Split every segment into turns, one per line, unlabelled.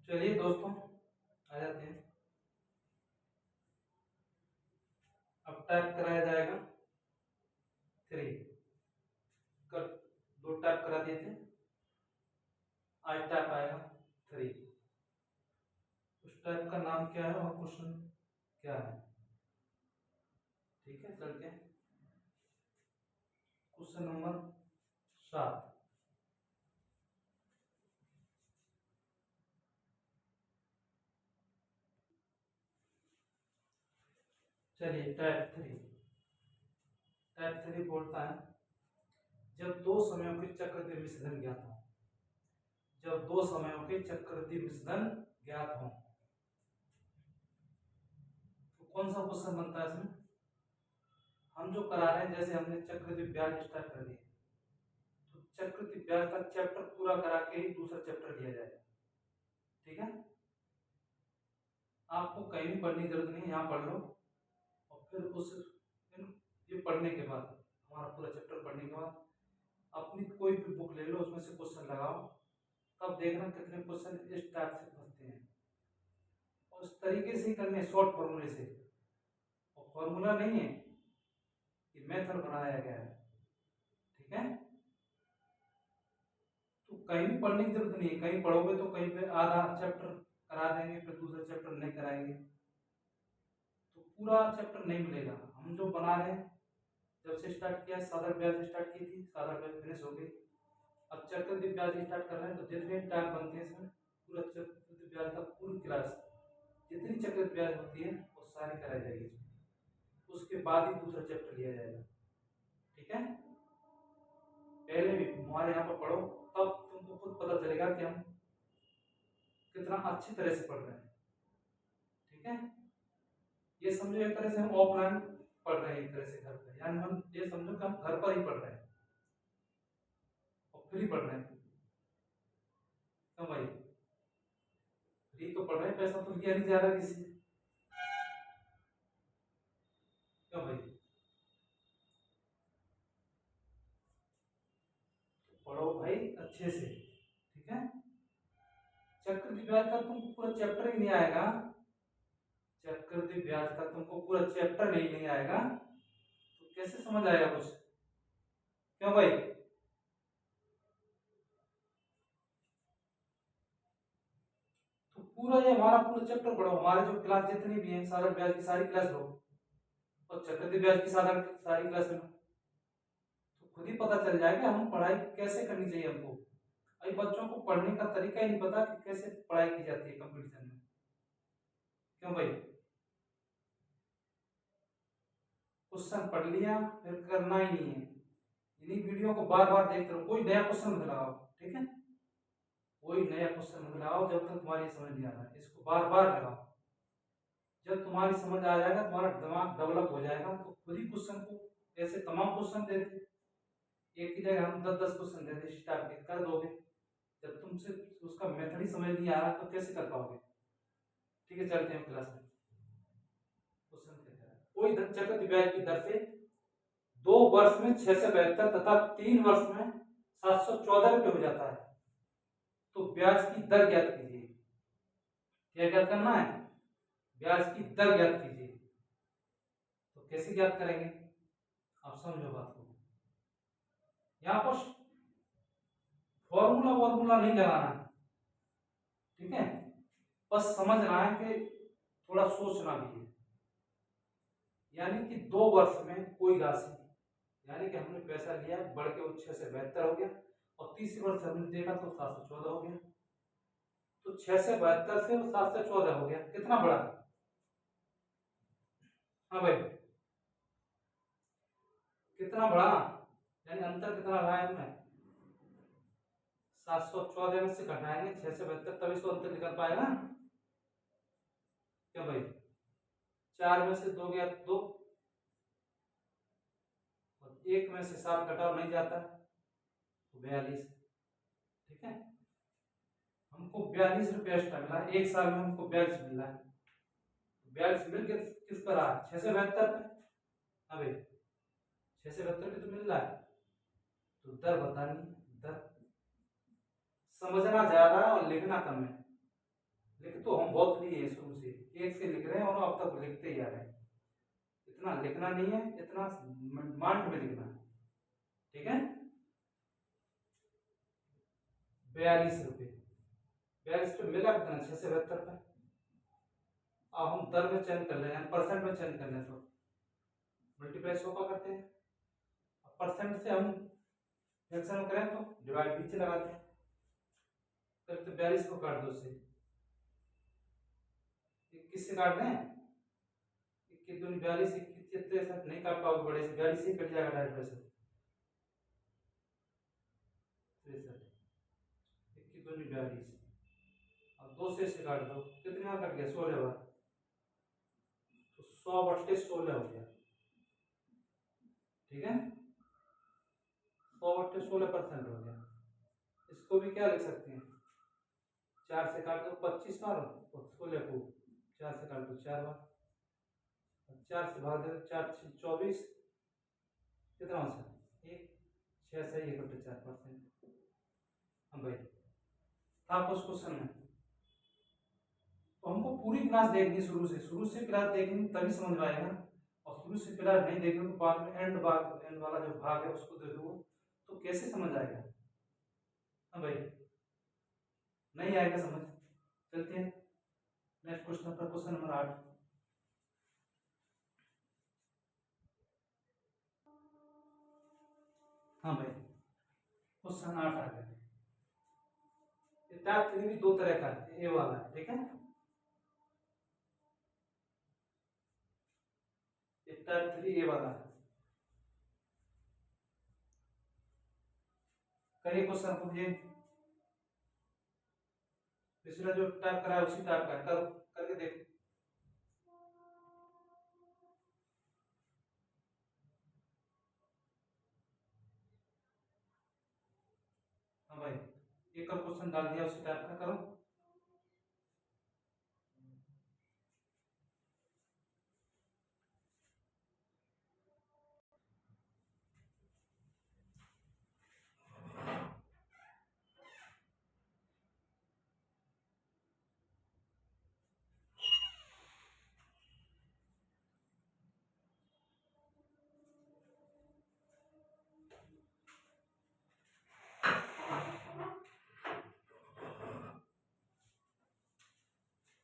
चलिए दोस्तों, आ जाते हैं। अब टाइप कराया जाएगा 3। कल 2 टाइप करा दिए थे, आज टाइप आएगा 3। उस टाइप का नाम क्या है और क्वेश्चन क्या है? ठीक है, चलते हैं। Question number 7। चलिए, टाइप 3 बोलता है, जब दो समयों के चक्रवृद्धि मिश्रण ज्ञात हो। जब दो समयों के चक्रवृद्धि मिश्रण ज्ञात हो, तो कौन सा क्वेश्चन बनता है इसमें? हम जो करा रहे हैं, जैसे हमने चक्रवृद्धि ब्याज स्टार्ट कर दिया, तो चक्रवृद्धि ब्याज का चैप्टर पूरा करा के ही दूसरा चैप्टर लिया जाएगा। ठीक है, आपको कहीं भी पढ़ने की जरूरत नहीं, यहाँ पढ़ लो और फिर ये पढ़ने के बाद, हमारा पूरा चैप्टर पढ़ने के बाद अपनी कोई भी बुक ले लो, उसमें से क्वेश्चन लगाओ, तब देखना कितने क्वेश्चन इस टाइप से फंसते हैं। और उस तरीके से ही करने, शॉर्ट फॉर्मूले से। और फॉर्मूला नहीं है, ये मेथड बनाया गया है। ठीक है, तो कहीं भी पढ़ने की जरूरत नहीं है। कहीं पढ़ोगे तो कहीं पे आधा चैप्टर करा देंगे, फिर दूसरा चैप्टर नहीं कराएंगे, तो पूरा चैप्टर नहीं मिलेगा। हम जो बना रहे हैं, जब से स्टार्ट किया, साधारण ब्याज स्टार्ट की थी, साधारण ब्याज फिनिश हो गई। अब चक्रवृद्धि ब्याज स्टार्ट कर रहे हैं, तो जितने टाइम बनते हैं इसमें, पूरा चक्रवृद्धि ब्याज का पूरी क्लास, जितनी चक्रवृद्धि ब्याज होती है वो सारी कराई जाएगी। उसके बाद ही दूसरा चैप्टर लिया जाएगा। ठीक है, पहले भी हमारे यहाँ पर पढ़ो, तब तुमको खुद पता चलेगा कि हम कितना अच्छी तरह से पढ़ रहे हैं। ठीक है, ये समझो एक तरह से हम ऑफलाइन पढ़ रहे हैं, एक तरह से घर पर, यानी हम ये समझो कि हम घर पर ही पढ़ रहे हैं और फ्री पढ़ रहे हैं। क्यों भाई? फ्री तो पढ़ रहे हैं, पैसा तो लिया नहीं जा रहा किसी से। क्यों भाई? पढ़ो भाई अच्छे से। ठीक है, चक्रवृद्धि ब्याज का तुमको पूरा चैप्टर ही नहीं आएगा, चक्रवृद्धि ब्याज का तुमको पूरा चैप्टर नहीं आएगा, तो कैसे समझ आएगा कुछ? क्यों भाई? तो पूरा ये हमारा पूरा चैप्टर पढ़ो, हमारे जो क्लास जितनी भी है, साधारण ब्याज की सारी क्लास लो और चक्रवृद्धि ब्याज की साधारण सारी क्लास लो, तो खुद ही पता चल जाएगा हम पढ़ाई कैसे करनी चाहिए हमको। अभी बच्चों को पढ़ने का तरीका ही नहीं पता कि कैसे पढ़ाई की जाती है कंपटीशन में। क्यों भाई? क्वेश्चन पढ़ लिया, फिर करना ही नहीं है। इन्हीं वीडियो को बार बार देखते रहो, कोई नया क्वेश्चन मत लगाओ। ठीक है, कोई नया क्वेश्चन मत लगाओ जब तक तुम्हारी समझ नहीं आ रहा है, इसको बार बार लगाओ। जब तुम्हारी समझ आ जाएगा, तुम्हारा दिमाग डेवलप हो जाएगा, तो खुद ही क्वेश्चन को ऐसे तमाम क्वेश्चन दे दे, एक की जगह हम 10-10 क्वेश्चन दे दे, स्टार्ट कर दोगे। जब तुमसे उसका मेथड ही समझ नहीं आ रहा तो कैसे कर पाओगे? ठीक है, चलते हैं क्लास में। क्वेश्चन कहता है, कोई धन चक्रवृद्धि ब्याज की दर से 2 वर्ष में 672 तथा 3 वर्ष में 714 रुपये हो जाता है, तो ब्याज की दर ज्ञात कीजिए। क्या ज्ञात करना है? ब्याज की दर ज्ञात कीजिए। तो कैसे ज्ञात करेंगे, आप समझो बात को। यहाँ पर फॉर्मूला वॉर्मूला नहीं लगाना है। ठीक है, बस समझना है कि थोड़ा सोचना भी है। यानी कि 2 वर्ष में कोई राशि, यानी कि हमने पैसा लिया, बढ़ के वो 6 से 72 हो गया, और तीसरे वर्ष हमने देखा तो 714 हो गया, तो 6 से 72 से वो 714 हो गया। कितना बड़ा? हाँ भाई, कितना बड़ा? यानी अंतर कितना रहा है इसमें? 714 में से घटाएंगे 6 से 72, तभी तो अंतर निकल पाएगा। क्या भाई? 4 में से 2 गया 2, और 1 में से 7 घटाओ नहीं जाता, तो 42। ठीक है, हमको 42 रुपया एक्स्ट्रा मिला है, एक साल में हमको 42 मिल रहा है। 42 मिल के किस पर आ? 6 से 72 पे। हाँ भाई, 6 से 72 पे तो मिल रहा है, तो दर बतानी। दर समझना ज्यादा और लिखना कम है। लिख तो हम बहुत लिए हैं शुरू से, एक से लिख रहे हैं और अब तक लिखते ही आ रहे हैं। इतना लिखना नहीं है, इतना मांड में लिखना है, ठीक है। 42 रुपये, 42 मिला कितना, 672 का। अब हम दर में चेंज कर रहे हैं, परसेंट में चेंज कर रहे हैं, तो मल्टीप्लाई 100 का करते हैं। परसेंट से हम फ्रैक्शन में करें तो डिवाइड पीछे लगाते हैं, तो 42 को काट दो उससे, 21 से काट दें, 21 दूनी 42, 21 63 नहीं काट पाओगे बड़े से, 42 ही कट जाएगा डायरेक्ट वैसे, 63, 21 दूनी 42, अब 2 से काट दो, कितनी बार कट गया, 16 बार, तो 100/16 हो गया, ठीक है। 100/16% हो गया। इसको भी क्या लिख सकते हैं, 4 से काट दो 25 बार, और 16 को 4 से काट दो 4 बार, 4 से भाग दो 4 6 24, कितना हो सकता 1, 6 से 1/4%। हाँ भाई, था कुछ क्वेश्चन में, तो हमको पूरी क्लास देखनी, शुरू से क्लास देखनी तभी समझ में आएगा, और शुरू से क्लास नहीं देखोगे तो बाद में एंड वाला जो भाग है उसको देखोगे तो कैसे समझ आएगा। हाँ भाई, नहीं आएगा समझ। चलते हैं नेक्स्ट क्वेश्चन पर, क्वेश्चन नंबर 8। हाँ भाई, क्वेश्चन 8 आ गया। टाइप 3 भी दो तरह का है, ए वाला है, ठीक है। टाइप 3 ए वाला है, करिए क्वेश्चन को, ये पिछला जो टाइप करा है उसी टाइप का है, करो करके देखो। हाँ भाई, एक और क्वेश्चन डाल दिया उसी टाइप का, करो।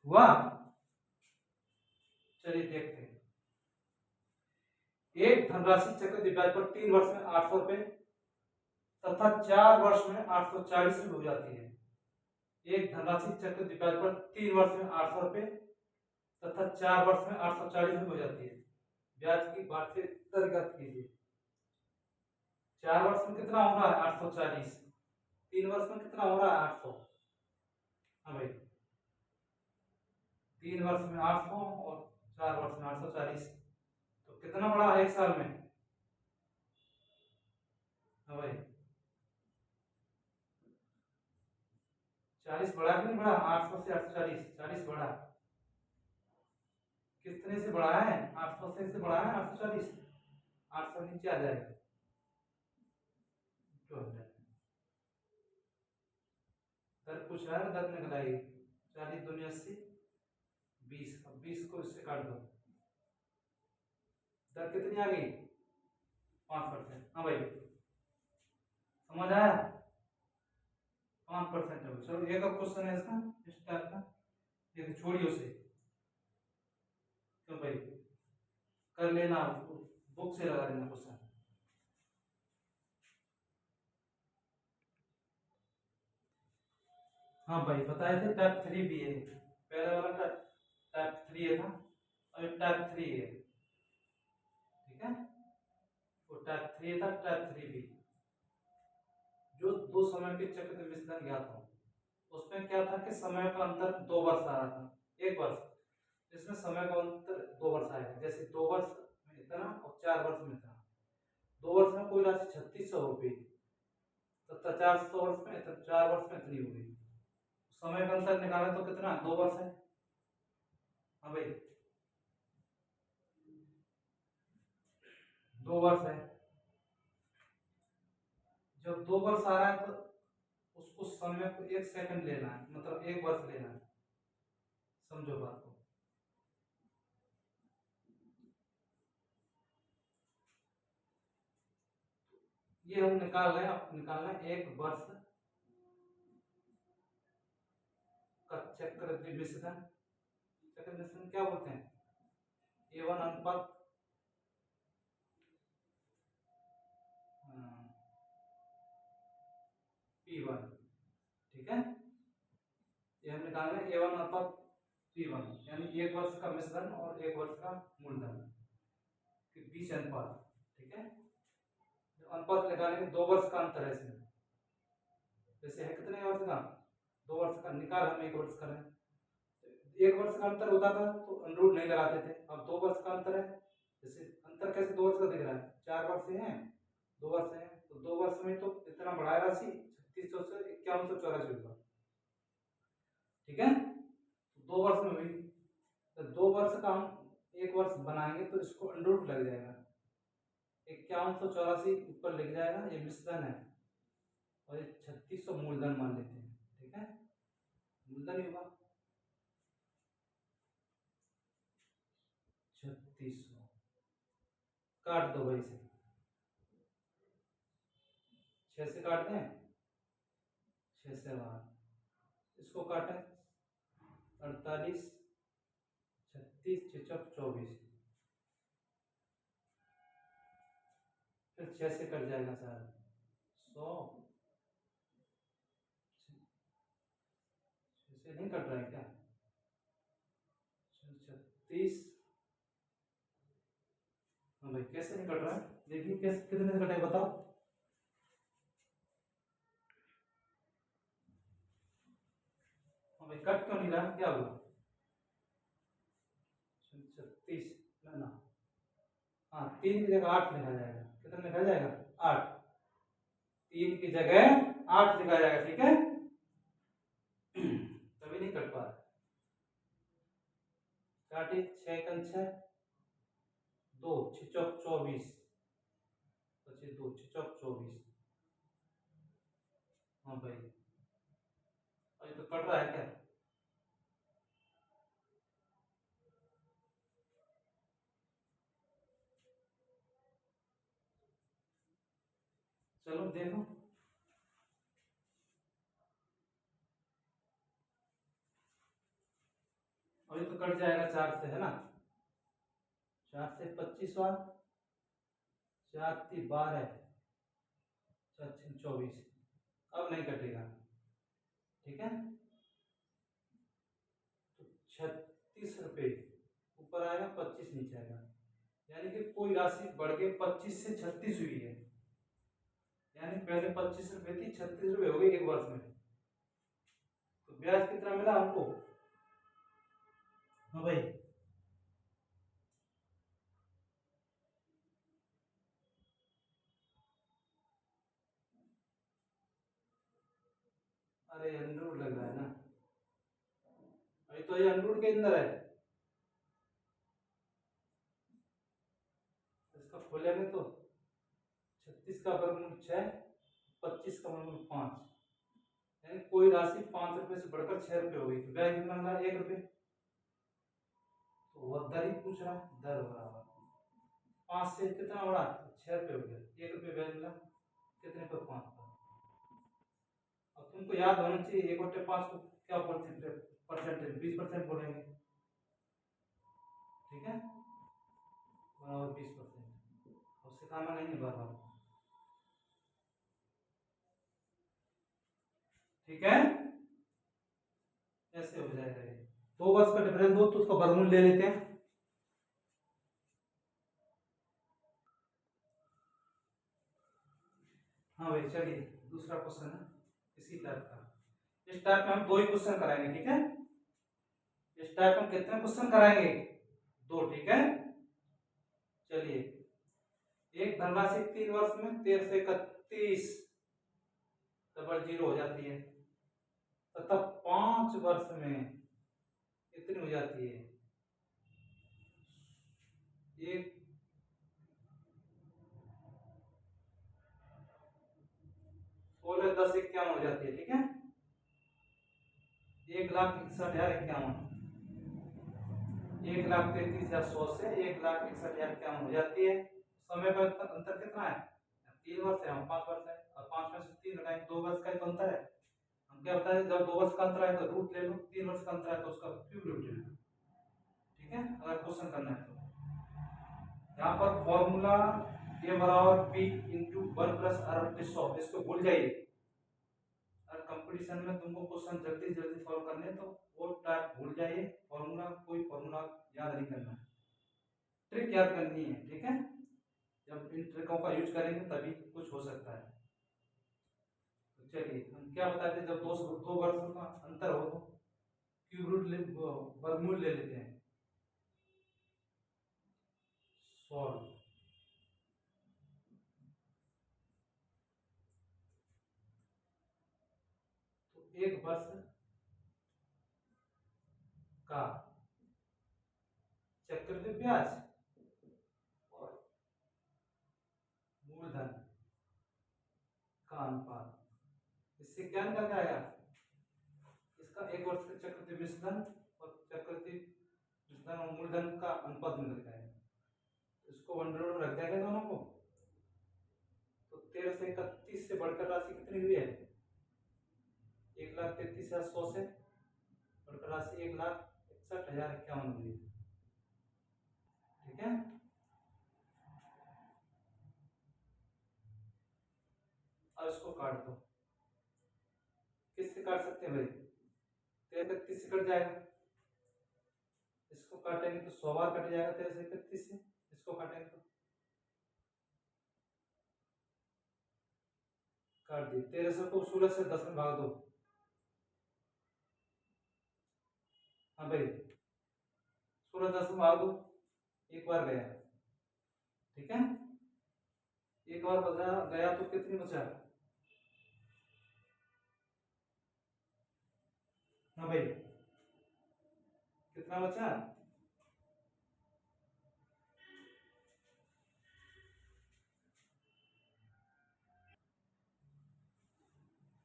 हुआ, चलिए देखते हैं। एक धनराशि चक्रवृद्धि ब्याज पर 3 वर्ष में 800 रुपए तथा 4 वर्ष में 840 रुपए हो जाती है। एक धनराशि चक्रवृद्धि ब्याज पर 3 वर्ष में 800 रुपए तथा 4 वर्ष में 840 रुपए हो जाती है। ब्याज की वार्षिक दर ज्ञात कीजिए। 4 वर्ष में कितना हो रहा है, 840, 3 वर्ष में कितना हो रहा है, 800। हाँ भाई, 3 वर्ष में 800 और 4 वर्ष में 840, तो कितना बढ़ा एक साल में। हाँ भाई, 40 बढ़ा कि नहीं बढ़ा, 800 से 840, 40 बढ़ा, कितने से बढ़ा है, 800 से बढ़ा है 840, 800 नीचे आ जाएगा, 200। दर पूछ रहा है, दर निकलाइए, 40 दूनी 80, 20, अब 20 को इससे काट दो, दर कितनी आ गई, 5%। हाँ भाई, समझ आया, 5% है। चलो एक और क्वेश्चन है इसका, इस टाइप का, ये छोड़िए उसे, क्यों भाई, कर लेना, बुक से लगा देना क्वेश्चन। हाँ भाई, बताए थे टाइप 3 भी है, पहले वाला टाइप 3 था, और टाइप 3 है, ठीक है। वो टाइप 3 था, टाइप 3 भी, जो दो समय के चक्र विचलन ज्ञात हो। उसमें क्या था कि समय का अंतर 2 वर्ष आ रहा था, 1 वर्ष, इसमें समय का अंतर 2 वर्ष आएगा, जैसे 2 वर्ष में इतना और 4 वर्ष में इतना। 2 वर्ष में कोई राशि 3600 हो गई, तो 400 वर्ष में 4 वर्ष में इतनी हो गई, समय का अंतर निकाला तो कितना, 2 वर्ष है। हाँ भाई, 2 वर्ष है। जब 2 वर्ष आ रहा है तो उसको समय को 1 सेकंड लेना है, मतलब 1 वर्ष लेना है, समझो बात को। ये हम निकाल रहे हैं, अब निकालना है एक वर्ष का चक्रवृद्धि मिश्रण। चक्रवृद्धि मिश्रण क्या बोलते हैं? A1 अनुपात P1, ठीक है। ये हम निकालना है A1 अनुपात P1, यानी एक वर्ष का मिश्रण और एक वर्ष का मूलधन के बीच अनुपात, ठीक है। अनुपात निकालेंगे, 2 वर्ष का अंतर है इसमें, जैसे है कितने वर्ष का, 2 वर्ष का, निकाल हम 1 वर्ष कर रहे हैं। 1 वर्ष का अंतर होता था तो अनुरूप नहीं लगाते थे, अब 2 वर्ष का अंतर है, जैसे अंतर कैसे 2 वर्ष का दिख रहा है, 4 वर्ष हैं 2 वर्ष हैं, तो 2 वर्ष में तो इतना बढ़ाया राशि 3600 से 5184 होगा, ठीक है। 2 वर्ष में हुई, तो 2 वर्ष का हम 1 वर्ष बनाएंगे तो इसको अनुरूप लग जाएगा, 5184 ऊपर लिख जाएगा, ये मिश्रण है, और ये 3600 मूलधन मान लेते हैं, ठीक है। मूलधन ही होगा 3600, काट दो भाई से, 6 से काट दें, 6 से 12, इसको काटें, 48 36 6 24, फिर 6 से कट जाएगा सर 100, 6 से नहीं कट रहा है क्या, 36, हाँ भाई कैसे नहीं कट रहा है, देखिए कैसे कितने से कटेगा बताओ, हाँ भाई कट क्यों नहीं रहा, क्या हुआ, 36 ना, हाँ 3 की जगह 8 लिखा जाएगा, कितना लिखा जाएगा 8, 3 की जगह 8 लिखा जाएगा, ठीक है। तभी नहीं कट पा रहा, काटे 6 कन 6, 2 6 चौक 24, 25 2 6 चौक 24, हाँ भाई अभी तो कट रहा है क्या, चलो देखो, अभी तो कट जाएगा 4 से, है ना, 4 से 25 बार, 4 3 12, 4 6 24, अब नहीं कटेगा, ठीक है। तो 36 रुपये ऊपर आएगा, 25 नीचे आएगा, यानी कि कोई राशि बढ़ के 25 से 36 हुई है, यानी पहले 25 रुपये थी, 36 रुपये हो गए 1 वर्ष में, तो ब्याज कितना मिला हमको, हाँ भाई अरे अंडरूट लग रहा है ना, अभी तो ये अंडरूट के अंदर है, इसका खोलेंगे तो 36 का वर्गमूल 6, 25 का वर्गमूल 5, यानी कोई राशि 5 रुपए से बढ़कर 6 रुपए हो गई, तो ब्याज कितना मिला 1 रुपये, तो वह दर ही पूछ रहा है, दर बराबर 5 से कितना बढ़ा 6 रुपये हो गया, 1 रुपये ब्याज मिला, कितने पर 5 पर। अब तुमको याद होना चाहिए 1/5 को क्या बोलते हैं, परसेंटेज 20% बोलेंगे, ठीक है, बराबर 20%, अब सिखाना नहीं है बार बार, ठीक है, ऐसे हो जाएगा ये, 2 वर्ष का डिफरेंस हो तो उसका वर्गमूल ले लेते हैं, हाँ भाई चलिए दूसरा क्वेश्चन है इसी टाइप का, इस टाइप में हम 2 ही क्वेश्चन कराएंगे, ठीक है, इस टाइप में कितने क्वेश्चन कराएंगे 2, ठीक है। चलिए, एक धनराशि 3 वर्ष में 13 से 31 डबल जीरो हो जाती है, तथा 5 वर्ष में कितनी हो जाती है, एक 16 10 51 हो जाती है, ठीक है, 1,61,51, 1,33,100 से 1,61,000 क्या हो जाती है। समय का अंतर कितना है, 3 वर्ष है, 5 वर्ष है, और 5 में से 3 घटाएंगे 2 वर्ष का ही तो अंतर है। हम क्या बताए, जब 2 वर्ष का अंतर है तो रूट ले लो, 3 वर्ष का अंतर है तो उसका क्यूब रूट ले लो। ठीक है, अगर क्वेश्चन करना है तो यहाँ पर फॉर्मूला ए बराबर पी इंटू 1+R/100, इसको भूल जाइए। अगर कंपटीशन में तुमको क्वेश्चन जल्दी जल्दी सॉल्व करने हैं तो वो टाइप भूल जाइए, फॉर्मूला कोई फॉर्मूला याद नहीं करना है, ट्रिक याद करनी है। ठीक है, जब इन ट्रिकों का यूज करेंगे तभी कुछ हो सकता है। तो चलिए हम क्या बताते हैं, जब दो वर्षों का अंतर हो तो क्यूब रूट वर्गमूल ले लेते हैं। सॉल्व। तो 1 वर्ष का चक्रवृद्धि ब्याज और मूलधन का अनुपात, इससे क्या निकल के आएगा, इसका 1 वर्ष का चक्रवृद्धि मिश्रण और चक्रवृद्धि मिश्रण और मूलधन का अनुपात निकल के आएगा। इसको 100 में रख देंगे दोनों को, तो 1331 से बढ़कर राशि कितनी हुई है, 1,33,100 से बढ़कर राशि 1,61,051 हुई है। ठीक है, अब इसको काट दो, किससे काट सकते हैं भाई, 1331 से कट जाएगा, इसको काटेंगे तो 100 बार कट जाएगा 1331 से, इसको काटेंगे तो काट दिए। 1300 को 16 से 10 में भाग दो, हाँ भाई 16 10 में भाग दो, एक बार गया। ठीक है, एक बार बचा गया तो कितनी बचा, हाँ भाई कितना बचा,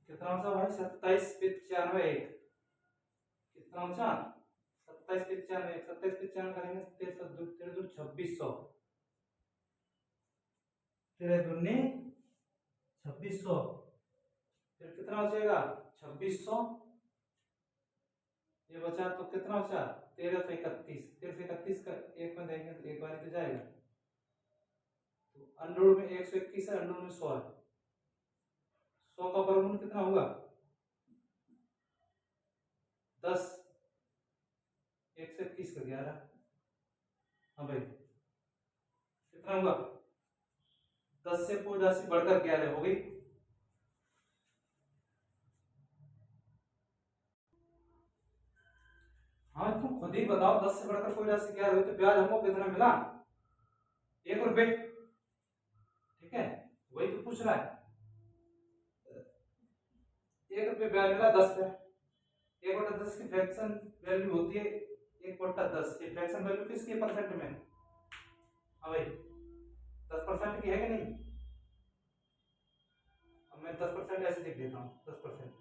कितना बचा भाई, 27,95,1, कितना बचा 27,95,1, 27,95 करेंगे 13,26,00, 13,26,00, फिर कितना बचेगा 2600, ये बचा तो कितना बचा 1331, 1331 का एक में देंगे तो एक बार तो जाएगा, तो अंडर में 121 है, अंडर में 100 है, 100 का वर्गमूल कितना होगा 10, 121 का 11, हाँ भाई कितना होगा 10 से कोई राशि बढ़कर 11 हो गई। हाँ तुम खुद ही बताओ, 10 से बढ़कर कोई राशि 11 हुई तो ब्याज हमको कितना मिला, 1 रुपये। ठीक है, वही तो पूछ रहा है, 1 रुपये ब्याज मिला 10 पे, 1/10 की फ्रैक्शन वैल्यू होती है 1/10, ये फ्रैक्शन वैल्यू किसकी है, परसेंट में, हाँ भाई 10% की है कि नहीं, अब मैं 10% ऐसे लिख देता हूँ 10%,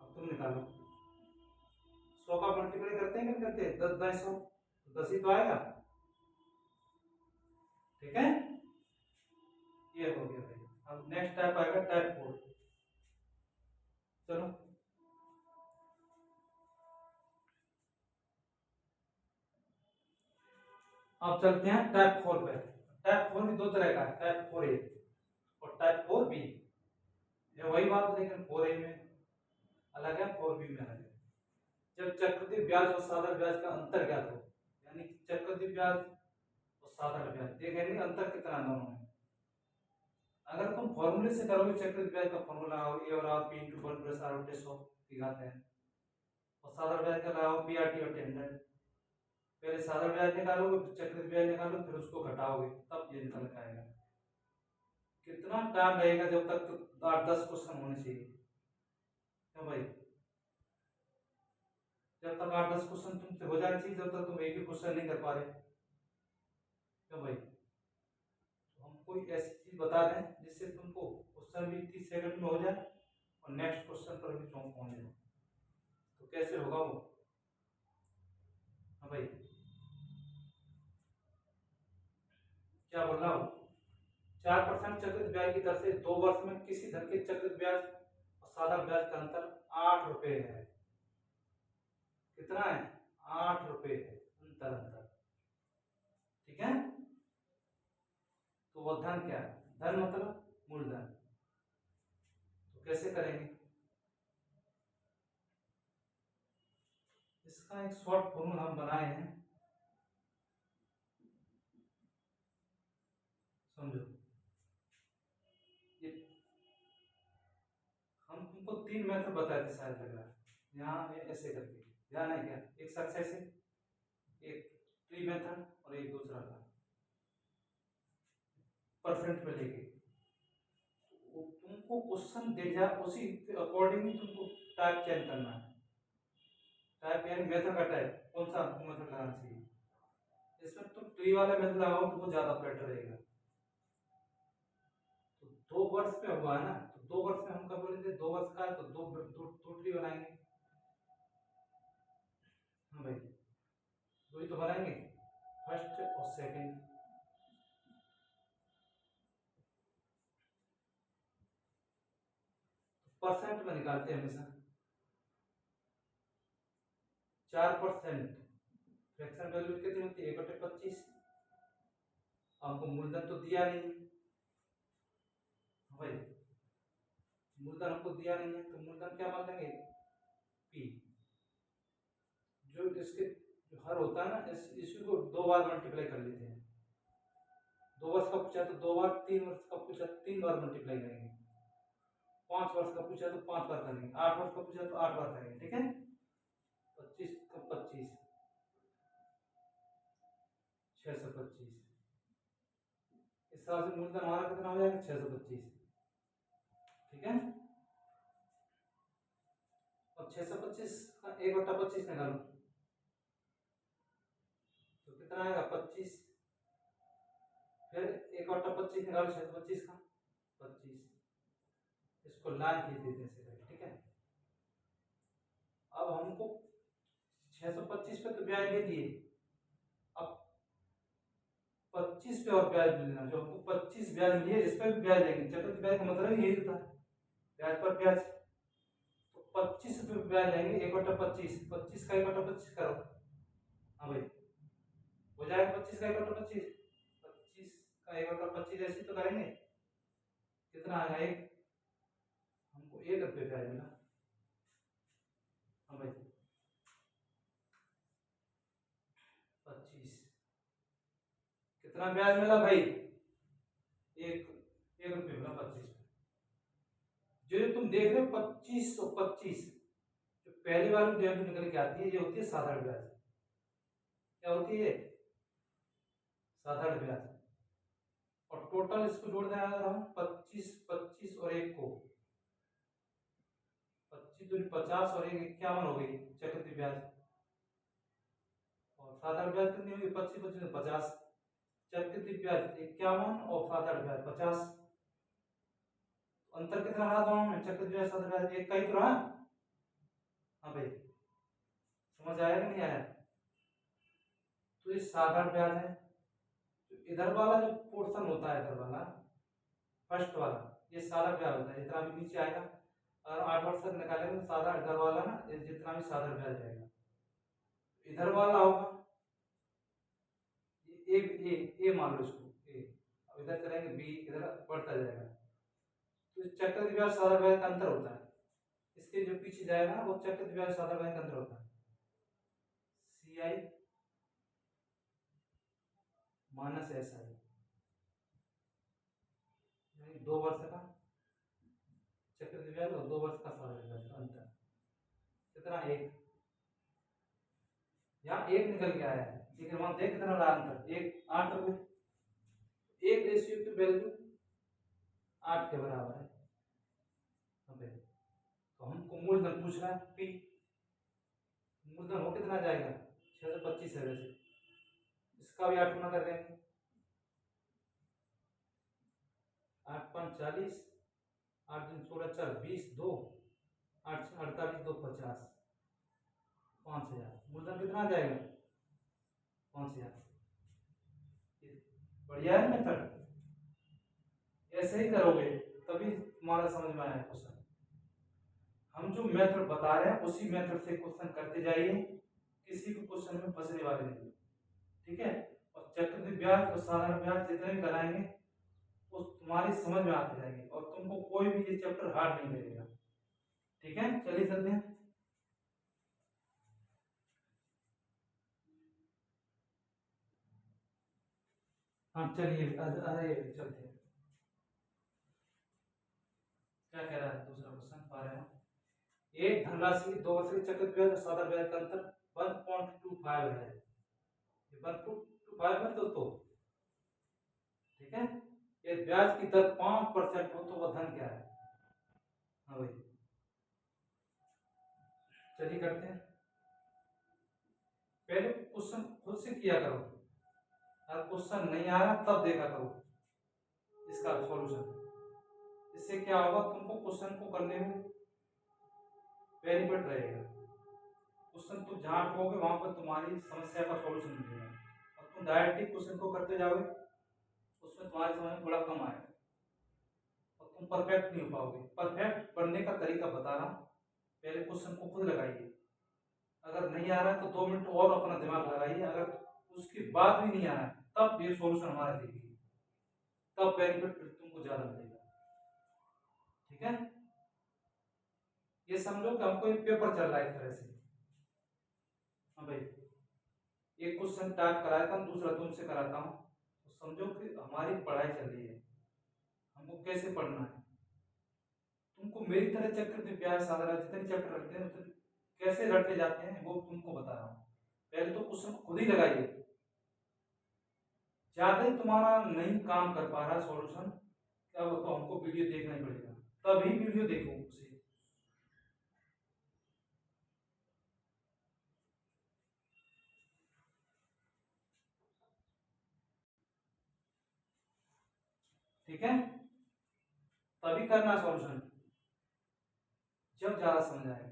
अब तुम निकालो 100 का मल्टीप्लाई करते हैं कि नहीं करते, 10 बाई 100, 10 ही तो आएगा। ठीक है, ये हो गया भाई। अब नेक्स्ट टाइप आएगा टाइप 4, चलो अब चलते हैं टाइप 4 पे। टाइप 4 भी दो तरह का है, टाइप 4A और टाइप 4B, ये वही बात लेकिन 4A में अलग है, 4B में अलग है। जब चक्रवृद्धि ब्याज और साधारण ब्याज का अंतर ज्ञात हो, यानी चक्रवृद्धि ब्याज और साधारण ब्याज देखेंगे अंतर कितना दोनों में। अगर तुम फॉर्मूले से करोगे चक्रवृद्धि ब्याज का फॉर्मूला ए और आर पी इंटू 1+R/100 दिखाते हैं, और साधारण ब्याज का लगाओ BRT और 100। पहले साधारण ब्याज निकालोगे फिर चक्रवृद्धि ब्याज निकालोगे फिर उसको घटाओगे तब ये निकल के आएगा। कितना टाइम लगेगा, जब तक तो 8-10 क्वेश्चन होने चाहिए, क्यों भाई, जब तक 8-10 क्वेश्चन तुमसे हो जाने चाहिए, जब तक तुम एक भी क्वेश्चन नहीं कर पा रहे, क्यों भाई। तो हम कोई ऐसी चीज बता दें जिससे तुमको क्वेश्चन भी 30 सेकंड में हो जाए और नेक्स्ट क्वेश्चन पर भी पहुंच जाए, तो कैसे होगा वो, भाई क्या बोल रहा हूँ, 4% चक्रवृद्धि ब्याज की दर से 2 वर्ष में किसी धन के चक्रवृद्धि ब्याज और साधारण ब्याज का अंतर 8 रुपए है। कितना है? 8 रुपए है अंतर अंतर। ठीक है, तो वो धन क्या है? धन मतलब मूलधन। तो कैसे करेंगे इसका? एक शॉर्ट फॉर्मूला हम बनाए हैं, समझो। ये हम तुमको 3 मेथड बताए थे शायद, लग रहा है यहाँ ऐसे करके, ध्यान है क्या? एक सक्सेस है, एक ट्री मेथड और एक दूसरा था परसेंट में लेके। तुमको क्वेश्चन दे जा, उसी अकॉर्डिंग ही तुमको टाइप चेंज करना है। टाइप यानी मेथड का टाइप, कौन सा मेथड लगाना चाहिए। इसमें तुम ट्री वाला मेथड लगाओ तो वो ज्यादा बेटर रहेगा। तो 2 वर्ष में हुआ है ना, तो 2 वर्ष में हम कब बोले थे? 2 वर्ष का है तो दो ट्री बनाएंगे। हाँ भाई, दो ही तो बनाएंगे, फर्स्ट और सेकंड। परसेंट में निकालते हैं हमेशा। 4% फ्रैक्शन वैल्यू कितनी होती है? 1/25। हमको मूलधन तो दिया नहीं है भाई, मूलधन हमको दिया नहीं है, तो मूलधन क्या मान लेंगे? पी। जो इसके जो हर होता है ना, इसी को 2 बार मल्टीप्लाई कर लेते हैं। 2 वर्ष का पूछा तो 2 बार, 3 वर्ष का पूछा तो 3 बार मल्टीप्लाई करेंगे, 5 वर्ष का पूछा तो 5 बार करेंगे, 8 वर्ष का पूछा तो 8 बार करेंगे। ठीक है, 25 का 25, 625। इस साल से मूलधन हमारा कितना हो जाएगा? 625। ठीक है, और 625 का 1/25 निकालो तो कितना आएगा? 25। फिर 1/25 निकालो 625 का, 25। इसको लाइन खींच देते हैं सीधे। ठीक है, अब हमको 625 पे तो ब्याज ले दिए, अब 25 पे और ब्याज लेना। जो हमको 25 ब्याज मिली है, इस पर भी ब्याज लेंगे। चक्रवृद्धि ब्याज का मतलब यही होता है, ब्याज पर ब्याज। तो 25 पे ब्याज लेंगे, 1/25। 25 का 1/25 करो। हाँ भाई, हो जाएगा 25 का 1/25। 25 का 1/25 ऐसे तो करेंगे, कितना आएगा? एक, हमको 1 रुपये ब्याज मिला। हाँ भाई, 25 कितना ब्याज मिला भाई? 1 रुपये मिला 25 पे। जो तुम देख रहे हो 25 और 25, जो पहली वाली वैल्यू निकल के आती है, ये होती है साधारण ब्याज। क्या होती है? साधारण ब्याज। और टोटल इसको जोड़ दें अगर हम, 25 25 और 1 को, 25 दूनी 50 और 1 51 हो गई चक्रवृद्धि ब्याज। और साधारण ब्याज कितनी होगी? 25 25 50। चक्रवृद्धि ब्याज 51 और साधारण ब्याज 50। अंतर कितना रहा दोनों में? चक्रवृद्धि ब्याज साधारण ब्याज एक का ही तो रहा। हाँ भाई, समझ आया कि नहीं आया? तो ये साधारण ब्याज है। तो इधर वाला जो पोर्शन होता है, इधर वाला फर्स्ट वाला, ये साधारण ब्याज होता है। जितना भी नीचे आएगा, अगर 8 वर्ष तक निकालेंगे तो साधा इधर वाला ना, जितना भी साधारण ब्याज जाएगा इधर वाला होगा। ए मान लो इसको ए, अब इधर चलेंगे बी, इधर बढ़ता जाएगा। तो चक्रवृद्धि ब्याज साधारण ब्याज का अंतर होता है, इसके जो पीछे जाएगा वो चक्रवृद्धि ब्याज साधारण ब्याज का अंतर होता है। CI माइनस SI, यानी 2 वर्ष का चक्रवृद्धि ब्याज और 2 वर्ष का साधारण ब्याज का अंतर कितना? 1। यहाँ 1 निकल के आया है, लेकिन वहां देख कितना रहा अंतर? 1, 8 रुपये। 1 रेशियो की वैल्यू 8 के बराबर है। तो हमको मूलधन पूछ रहा है P, मूलधन हो कितना जाएगा? 625 है वैसे, इसका भी 8 गुना कर देंगे। 8 5 40, 8 दिन 16 4 20, 2 8 48 2 50, 5000। मूलधन कितना आ जाएगा? कौन सी यार, बढ़िया है मेथड। ऐसे ही करोगे तभी तुम्हारा समझ में आया क्वेश्चन। हम जो मेथड बता रहे हैं उसी मेथड से क्वेश्चन करते जाइए, किसी भी क्वेश्चन में फंसने वाले नहीं, ठीक है। और चक्रवृद्धि ब्याज और साधारण ब्याज जितने भी कराएंगे वो तुम्हारी समझ में आते जाएंगे और तुमको कोई भी ये चैप्टर हार्ड नहीं लगेगा, ठीक है। चलिए चलते हैं। हाँ चलिए अरे चलते हैं। क्या कह रहा है दूसरा क्वेश्चन पा रहे हैं। एक धनराशि दो वर्ष की चक्रवृद्धि ब्याज और साधारण ब्याज का अंतर 1.25 है। ये 1.25 है दोस्तों, ठीक है। ये ब्याज की दर 5% हो तो वह धन क्या है। हाँ भाई चलिए करते हैं। पहले क्वेश्चन खुद से किया करो, अगर क्वेश्चन नहीं आ रहा तब देखा करो इसका सॉल्यूशन। इससे क्या होगा, तुमको क्वेश्चन को करने में बेनिफिट रहेगा। क्वेश्चन तुम जहाँ अटकोगे वहां पर तुम्हारी समस्या का सॉल्यूशन मिलेगा। और तुम डायरेक्टली क्वेश्चन को करते जाओगे उसमें तुम्हारी समझ में थोड़ा कम आएगा और तुम परफेक्ट नहीं हो पाओगे। परफेक्ट बनने का तरीका बता रहा हूँ, पहले क्वेश्चन को खुद लगाइए। अगर नहीं आ रहा है तो 2 मिनट और अपना दिमाग लगाइए, अगर उसके बाद भी नहीं आ रहा है तब ये सॉल्यूशन हमारा देखिए, तब बेनिफिट तुमको ज्यादा मिलेगा, ठीक है। ये समझो कि हमको एक पेपर चल रहा है एक तरह से। हाँ भाई एक क्वेश्चन टाइप कराया था, दूसरा तुमसे कराता हूँ, तो समझो कि हमारी पढ़ाई चल रही है, हमको कैसे पढ़ना है। तुमको मेरी तरह चक्रवृद्धि ब्याज साधारण जितने चैप्टर रखते हैं उतने कैसे रटे जाते हैं वो तुमको बता रहा हूँ। पहले तो क्वेश्चन खुद ही लगाइए, ज्यादा ही तुम्हारा नहीं काम कर पा रहा सॉल्यूशन, क्या वो तो हमको वीडियो देखना ही पड़ेगा, तभी वीडियो देखो उसे। ठीक है, तभी करना सॉल्यूशन जब ज्यादा समझ आएगा।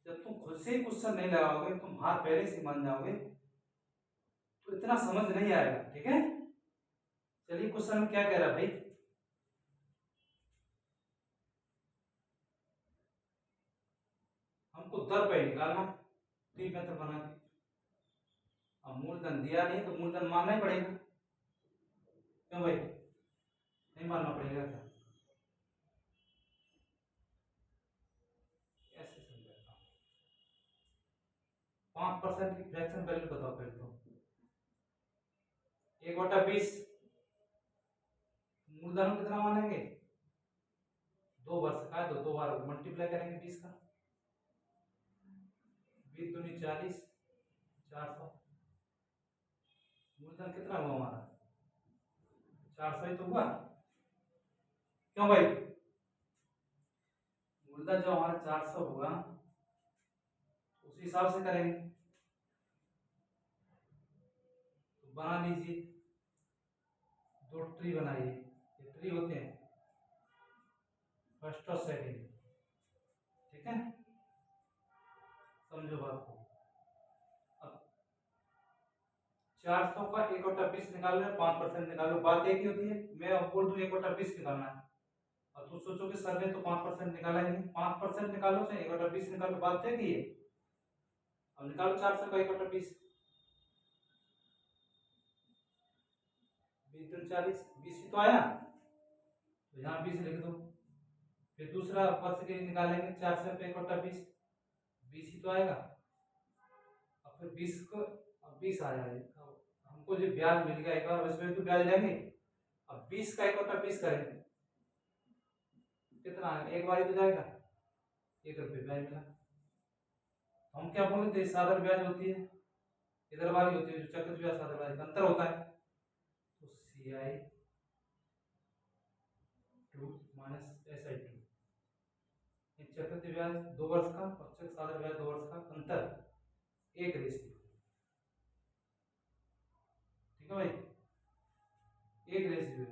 जब तुम खुद से ही क्वेश्चन नहीं लगाओगे, तुम हार पहले से मान जाओगे तो इतना समझ नहीं आएगा, ठीक है। चलिए क्वेश्चन क्या कह रहा है भाई, हमको दर पे निकालना, तीन मेथड बना के। अब मूलधन दिया नहीं तो मूलधन मानना ही पड़ेगा, क्यों भाई, नहीं मानना पड़ेगा क्या। कैसे समझाता हूँ, 5% की फ्रैक्शन वैल्यू बताओ पहले तो। 1/20 मूलधन कितना मानेंगे, 2 वर्ष का है तो 2 बार मल्टीप्लाई करेंगे 20 का, 20 दूनी 40, 400। मूलधन कितना हुआ हमारा, 400 ही तो हुआ, क्यों भाई। मूलधन जो हमारा 400 हुआ उसी हिसाब से करेंगे, तो बना लीजिए, 2 ट्री बनाइए। ये ट्री होते हैं फर्स्ट और सेकेंड, ठीक है। समझो बात को। अब 400 का 1/20 निकाल लो, 5% निकाल लो, बात एक ही होती है। मैं अब बोल दूं 1/20 निकालना है और तुम सोचो कि सर ने तो 5% निकाला ही नहीं। 5% निकालो चाहे 1/20 निकालो, बात एक ही है। अब निकालो 400 का 1/20, 20 दूनी 40, 20 ही तो आया, तो यहाँ 20 लिख दो। फिर दूसरा वर्ष के लिए निकालेंगे 400 पे 1/20, 20 ही तो आएगा। अब फिर 20 को, अब 20 आ जाएगा, हमको जो ब्याज मिल गया एक बार उसमें तो ब्याज लेंगे। अब 20 का 1/20 करेंगे, कितना आएगा, एक बार ही तो जाएगा, 1 रुपये ब्याज मिला। हम क्या बोले थे, साधारण ब्याज होती है इधर वाली होती है, जो चक्रवृद्धि ब्याज साधारण ब्याज का अंतर होता है, तो CI2 माइनस SI2। चक्रवृद्धि ब्याज 2 वर्ष का और साधारण ब्याज 2 वर्ष का अंतर 1 रेशियो, ठीक है भाई, 1 रेशियो है।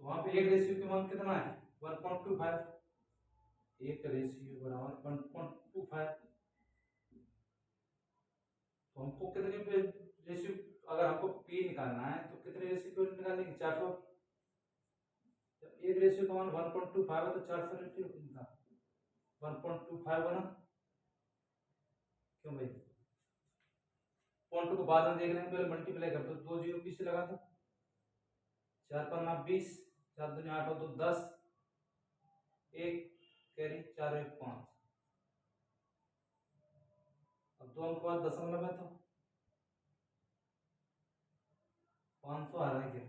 तो वहां पे 1 रेशियो की मान कितना है, 1.25। एक रेशियो बराबर 1.25, तो हमको कितने पे रेशियो, अगर हमको पी निकालना है तो कितने रेशियो पे निकालेंगे, 400। एक रेशियो का मान 1.25 है तो 400 रेशियो का 1.25 बना, क्यों भाई? पॉइंट को बाद में देख लेंगे, पहले मल्टीप्लाई कर दो, 2 जीरो पीछे लगा दो, 4 पन्ना 20, 4 दूनी 8 हो तो 10, एक कैरी 4 1 5। अब 2 अंक बाद दशमलव है तो 500 आ रहा है क्या?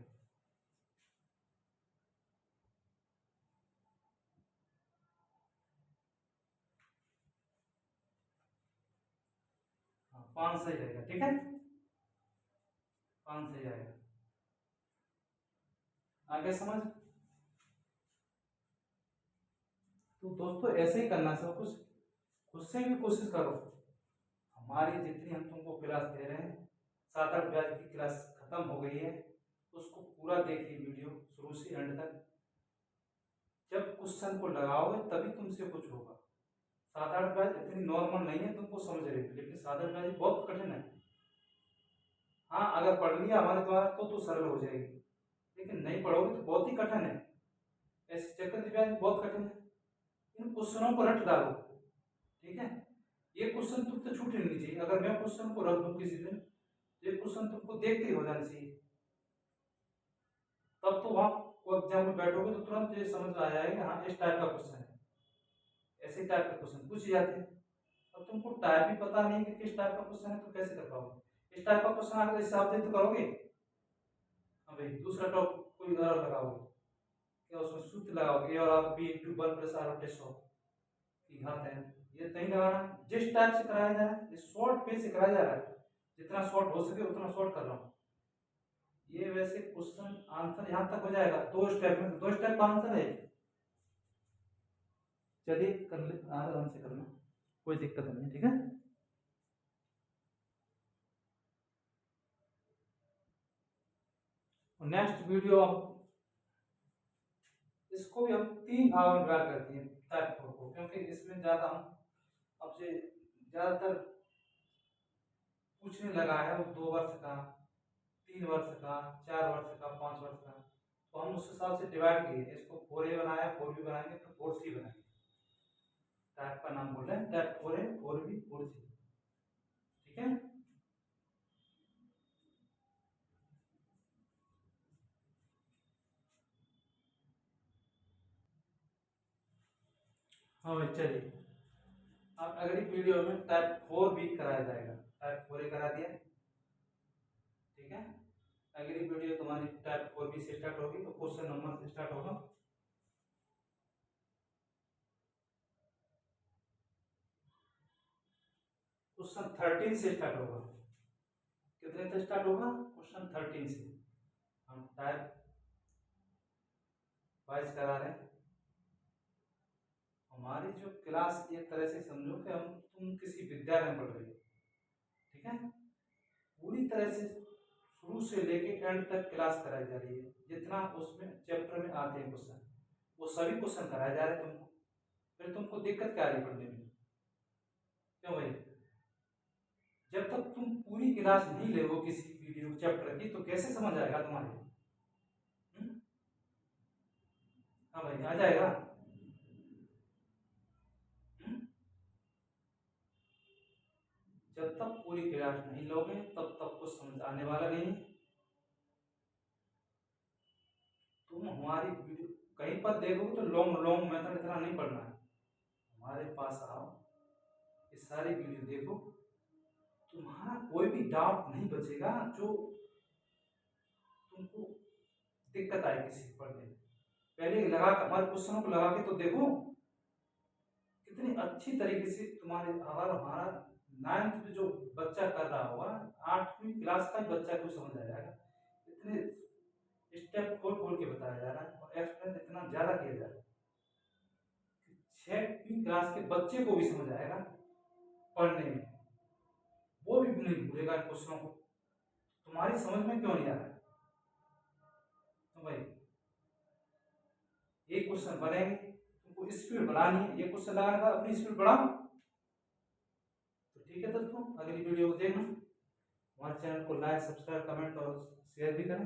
हाँ 5 सही रहेगा, ठीक है, 5 सही आएगा। आगे समझ? तो दोस्तों ऐसे ही करना सब कुछ, खुद से भी कोशिश करो। हमारी जितनी हम तुमको क्लास दे रहे हैं, 7-8 बैच की क्लास खत्म हो गई है, उसको पूरा देखिए वीडियो शुरू से एंड तक। जब क्वेश्चन को लगाओगे तभी तुमसे कुछ होगा। 7-8 बैच इतनी नॉर्मल नहीं है, तुमको समझ रहे हो, लेकिन 7-8 बैच बहुत कठिन है। हाँ अगर पढ़ लिया हमारे द्वारा तो सरल हो जाएगी, लेकिन नहीं पढ़ोगे तो बहुत ही कठिन है। ऐसे चक्रवृद्धि ब्याज बहुत कठिन है, इन क्वेश्चनों को रट डालो, ठीक है। ये क्वेश्चन तुमसे छूट नहीं चाहिए। अगर मैं क्वेश्चन को रख दूं किसी दिन, ये क्वेश्चन तुमको देखते ही हो जाना चाहिए, तब तो वहां एग्जाम में बैठोगे तो तुरंत ये समझ आ जाएगा, हाँ इस टाइप का क्वेश्चन है, ऐसे टाइप का क्वेश्चन पूछ जाते हैं। अब तुमको टाइप भी पता नहीं कि किस टाइप का क्वेश्चन है तो कैसे कर पाओगे? इस टाइप का क्वेश्चन अगर हिसाब से तो करोगे। हाँ भाई दूसरा टॉप कोई और लगाओगे क्या, उसमें सूत्र लगाओगे ए और B into 1 plus r plus 100 की घात है, ये नहीं लगाना। जिस टाइप से कराया जा रहा है, शॉर्ट पे से कराया जा रहा है, जितना शॉर्ट हो सके उतना शॉर्ट कर रहा हूँ। ये वैसे क्वेश्चन आंसर यहाँ तक हो जाएगा, 2 स्टेप में, 2 स्टेप का आंसर है। चलिए कर ले, आराम से करना, कोई दिक्कत नहीं, ठीक है। नेक्स्ट वीडियो हम इसको भी हम 3 भागों में डिवाइड करते हैं टाइप 4 को, क्योंकि इसमें ज्यादा हम आपसे ज्यादातर पूछने लगा है वो 2 वर्ष का, 3 वर्ष का, 4 वर्ष का, 5 वर्ष का, तो हम उस हिसाब से डिवाइड किए। इसको 4A बनाया, 4B बनाएंगे, फिर 4C बनाएंगे। टाइप का नाम बोल रहे हैं, टाइप 4A, 4B, 4C, ठीक है। हाँ भाई चलिए, अब अगली वीडियो में टाइप 4B कराया जाएगा, टाइप 4A करा दिया, ठीक है। अगली वीडियो तुम्हारी टाइप 4B से स्टार्ट होगी, तो क्वेश्चन नंबर से स्टार्ट होगा। क्वेश्चन 13 से स्टार्ट होगा। कितने से स्टार्ट होगा? क्वेश्चन 13 से। हम टाइप वाइज करा रहे हैं। हमारी जो क्लास एक तरह से समझो कि हम तुम किसी विद्यालय में पढ़ रहे हो, ठीक है। पूरी तरह से शुरू से लेके एंड तक क्लास कराई जा रही है, जितना उसमें चैप्टर में आते हैं क्वेश्चन, वो सभी क्वेश्चन कराए जा रहे हैं तुमको। फिर तुमको दिक्कत क्या आ रही पढ़ने में? क्यों भाई? जब तक तुम पूरी क्लास नहीं ले किसी वीडियो चैप्टर की, तो कैसे समझ आएगा तुम्हारे? हाँ भाई आ जाएगा। जब तक पूरी क्लास नहीं लोगे तब तक कुछ समझ आने वाला नहीं। तुम हमारी वीडियो कहीं पर देखोगे तो लॉन्ग लॉन्ग मेथड इतना नहीं पढ़ना है, हमारे पास आओ, ये सारी वीडियो देखो, तुम्हारा कोई भी डाउट नहीं बचेगा जो तुमको दिक्कत आए किसी पढ़ने में। पहले लगा हमारे क्वेश्चनों को लगा के तो देखो कितनी अच्छी तरीके से तुम्हारे, अगर हमारा 9th में जो बच्चा कर रहा होगा, 8वीं क्लास का बच्चा को समझ आ जाएगा। इतने स्टेप खोल खोल के बताया जा रहा है और एक्सप्लेन इतना ज्यादा किया जा रहा है कि 6वीं क्लास के बच्चे को भी समझ आएगा पढ़ने में, वो भी नहीं भूलेगा क्वेश्चनों को। तुम्हारी समझ में क्यों नहीं आ रहा है? तो भाई एक क्वेश्चन बनेंगे, तुमको आपको स्पीड बढ़ानी है, ये क्वेश्चन लगाने का अपनी स्पीड बढ़ाओ। तो ठीक है दोस्तों, अगली वीडियो को देखना, हमारे चैनल को लाइक, सब्सक्राइब, कमेंट और शेयर भी करें।